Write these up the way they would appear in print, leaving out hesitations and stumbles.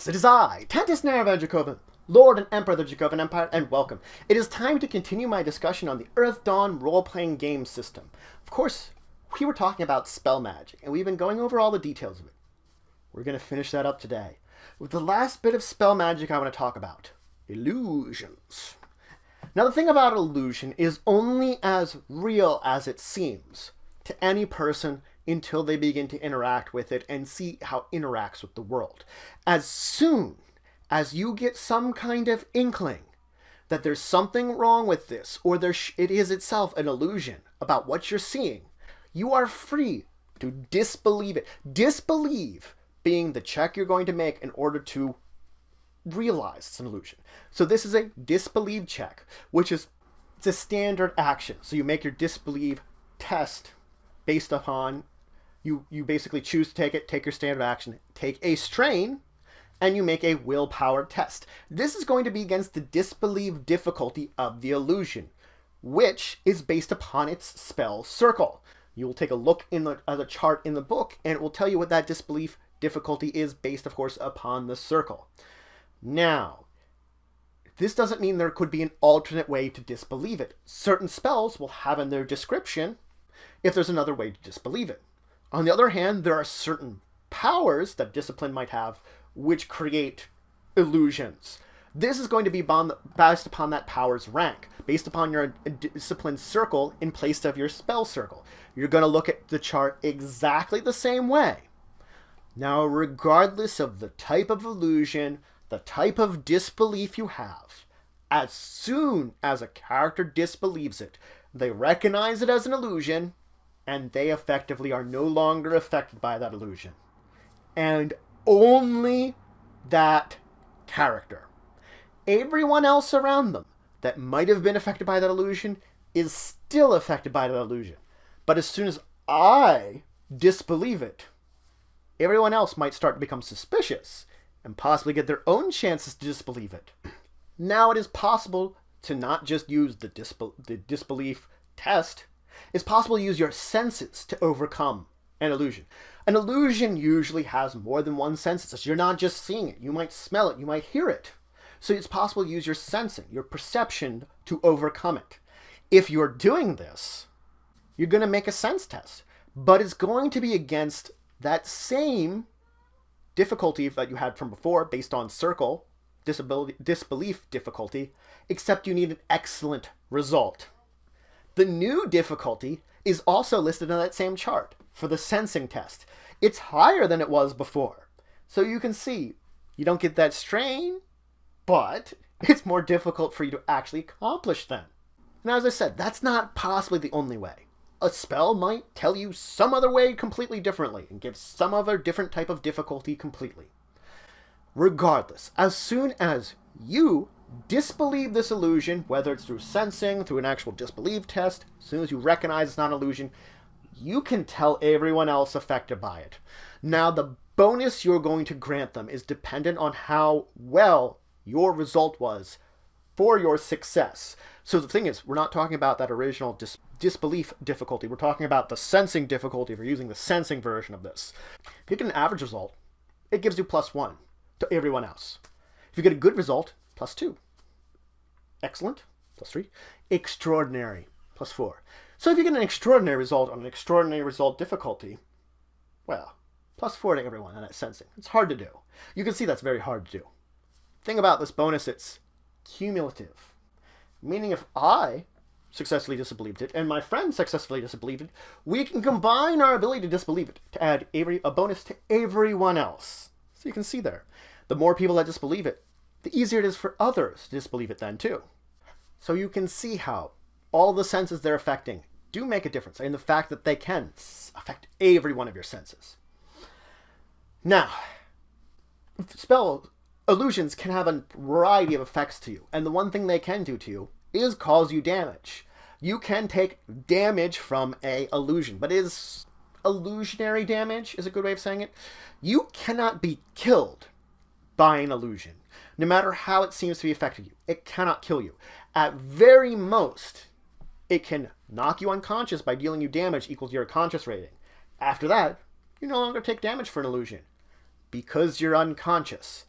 It is I, Tantus Naravan Dracovin, Lord and Emperor of the Dracovin Empire, and welcome. It is time to continue my discussion on the EARTHDAWN Roleplaying game system. Of course, we were talking about spell magic, and we've been going over all the details of it. We're going to finish that up today with the last bit of spell magic I want to talk about: illusions. Now, the thing about illusion is only as real as it seems to any person until they begin to interact with it and see how it interacts with the world. As soon as you get some kind of inkling that there's something wrong with this, or it is itself an illusion about what you're seeing, you are free to disbelieve it. Disbelieve being the check you're going to make in order to realize it's an illusion. So this is a disbelieve check, which is it's a standard action. So you make your disbelieve test based upon you basically choose to take your standard action, take a strain, and you make a willpower test. This is going to be against the disbelieve difficulty of the illusion, which is based upon its spell circle. You will take a look in the chart in the book, and it will tell you what that disbelief difficulty is based, of course, upon the circle. Now, this doesn't mean there could be an alternate way to disbelieve it. Certain spells will have in their description if there's another way to disbelieve it. On the other hand, there are certain powers that discipline might have which create illusions. This is going to be based upon that power's rank, based upon your discipline circle in place of your spell circle. You're going to look at the chart exactly the same way. Now, regardless of the type of illusion, the type of disbelief you have, as soon as a character disbelieves it, they recognize it as an illusion, and they effectively are no longer affected by that illusion. And only that character. Everyone else around them that might have been affected by that illusion is still affected by that illusion. But as soon as I disbelieve it, everyone else might start to become suspicious and possibly get their own chances to disbelieve it. Now it is possible to not just use the disbelief test. It's possible to use your senses to overcome an illusion. An illusion usually has more than one sense. You're not just seeing it. You might smell it. You might hear it. So it's possible to use your sensing, your perception, to overcome it. If you're doing this, you're going to make a sense test. But it's going to be against that same difficulty that you had from before, based on circle, disbelief difficulty, except you need an excellent result. The new difficulty is also listed on that same chart for the sensing test. It's higher than it was before. So you can see you don't get that strain, but it's more difficult for you to actually accomplish them. And as I said, that's not possibly the only way. A spell might tell you some other way completely differently and give some other different type of difficulty completely. Regardless, as soon as you disbelieve this illusion, whether it's through sensing, through an actual disbelief test, as soon as you recognize it's not an illusion, you can tell everyone else affected by it. Now, the bonus you're going to grant them is dependent on how well your result was for your success. So the thing is, we're not talking about that original disbelief difficulty. We're talking about the sensing difficulty if you're using the sensing version of this. If you get an average result, it gives you +1 to everyone else. If you get a good result, +2. Excellent, +3. Extraordinary, +4. So if you get an extraordinary result on an extraordinary result difficulty, well, +4 to everyone on that sensing. It's hard to do. You can see that's very hard to do. Thing about this bonus, it's cumulative. Meaning if I successfully disbelieved it and my friend successfully disbelieved it, we can combine our ability to disbelieve it to add a bonus to everyone else. So you can see there, the more people that disbelieve it, the easier it is for others to disbelieve it then too. So you can see how all the senses they're affecting do make a difference, and the fact that they can affect every one of your senses. Now, spell illusions can have a variety of effects to you, and the one thing they can do to you is cause you damage. You can take damage from a illusion, but is illusionary damage is a good way of saying it. You cannot be killed by an illusion. No matter how it seems to be affecting you, it cannot kill you. At very most, it can knock you unconscious by dealing you damage equal to your conscious rating. After that, you no longer take damage for an illusion because you're unconscious.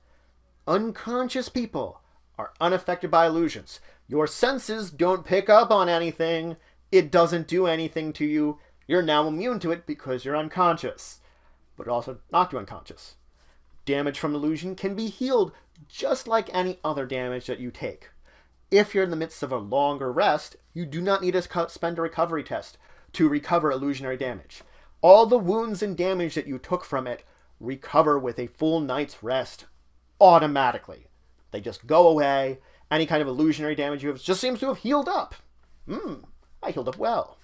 unconscious people are unaffected by illusions. Your senses don't pick up on anything. It doesn't do anything to you. You're now immune to it because you're unconscious. But it also knocked you unconscious. Damage from illusion can be healed just like any other damage that you take. If you're in the midst of a longer rest, you do not need to spend a recovery test to recover illusionary damage. All the wounds and damage that you took from it recover with a full night's rest automatically. They just go away. Any kind of illusionary damage you have just seems to have healed up. I healed up well.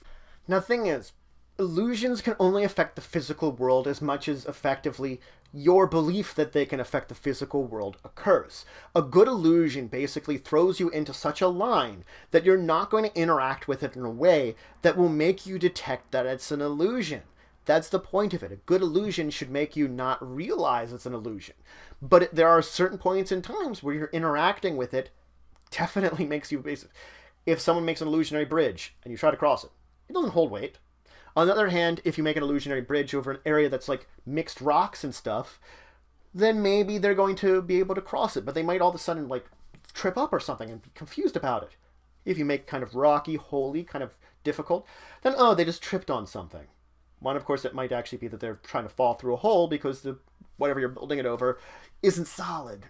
Now the thing is, illusions can only affect the physical world as much as effectively your belief that they can affect the physical world occurs. A good illusion basically throws you into such a line that you're not going to interact with it in a way that will make you detect that it's an illusion. That's the point of it. A good illusion should make you not realize it's an illusion. But there are certain points in times where you're interacting with it definitely makes you basic. If someone makes an illusionary bridge and you try to cross it, it doesn't hold weight. On the other hand, if you make an illusionary bridge over an area that's like mixed rocks and stuff, then maybe they're going to be able to cross it, but they might all of a sudden like trip up or something and be confused about it. If you make kind of rocky, holy, kind of difficult, then oh, they just tripped on something. One, of course, it might actually be that they're trying to fall through a hole because the whatever you're building it over isn't solid.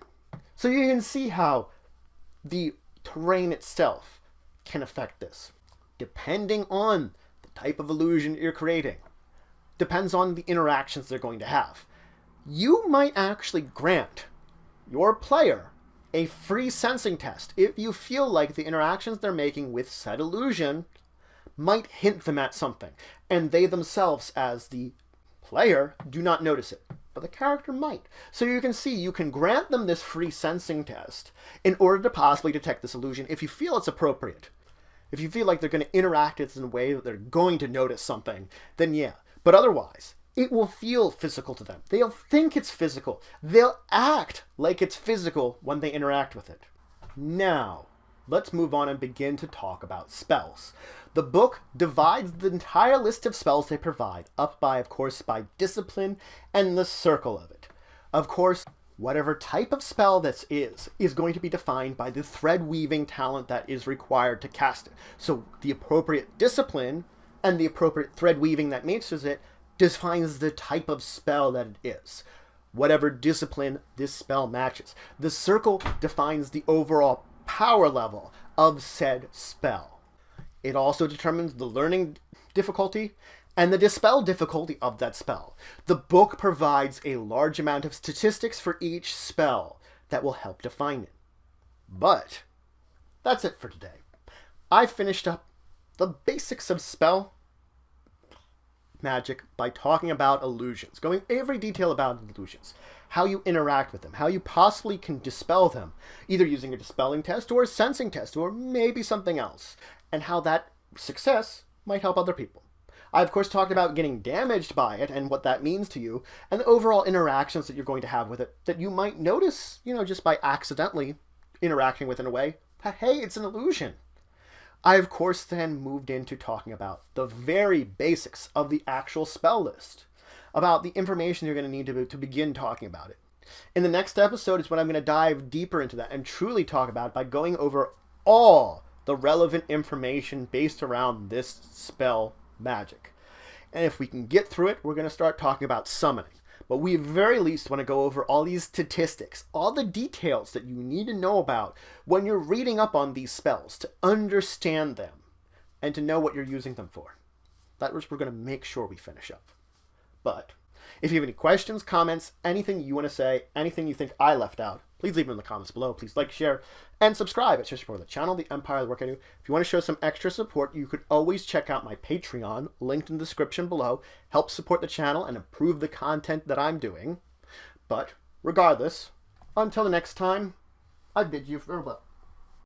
So you can see how the terrain itself can affect this, depending on type of illusion you're creating. Depends on the interactions they're going to have. You might actually grant your player a free sensing test if you feel like the interactions they're making with said illusion might hint them at something, and they themselves, as the player, do not notice it, but the character might. So you can see you can grant them this free sensing test in order to possibly detect this illusion if you feel it's appropriate. If you feel like they're going to interact in a way that they're going to notice something, then yeah. But otherwise, it will feel physical to them. They'll think it's physical. They'll act like it's physical when they interact with it. Now, let's move on and begin to talk about spells. The book divides the entire list of spells they provide up by, of course, by discipline and the circle of it. Of course, whatever type of spell this is going to be defined by the thread-weaving talent that is required to cast it. So the appropriate discipline and the appropriate thread-weaving that matches it defines the type of spell that it is. Whatever discipline this spell matches. The circle defines the overall power level of said spell. It also determines the learning difficulty and the dispel difficulty of that spell. The book provides a large amount of statistics for each spell that will help define it. But that's it for today. I finished up the basics of spell magic by talking about illusions, going every detail about illusions, how you interact with them, how you possibly can dispel them, either using a dispelling test or a sensing test or maybe something else, and how that success might help other people. I, of course, talked about getting damaged by it and what that means to you, and the overall interactions that you're going to have with it that you might notice, just by accidentally interacting with it in a way. Hey, it's an illusion. I, of course, then moved into talking about the very basics of the actual spell list, about the information you're going to need to begin talking about it. In the next episode is when I'm going to dive deeper into that and truly talk about it by going over all the relevant information based around this spell magic. And if we can get through it, we're going to start talking about summoning. But we at very least want to go over all these statistics, all the details that you need to know about when you're reading up on these spells to understand them and to know what you're using them for. That's what we're going to make sure we finish up. But if you have any questions, comments, anything you want to say, anything you think I left out, please leave them in the comments below. Please like, share, and subscribe. It's just for the channel, the Empire, the work I do. If you want to show some extra support, you could always check out my Patreon, linked in the description below. Help support the channel and improve the content that I'm doing. But regardless, until the next time, I bid you farewell.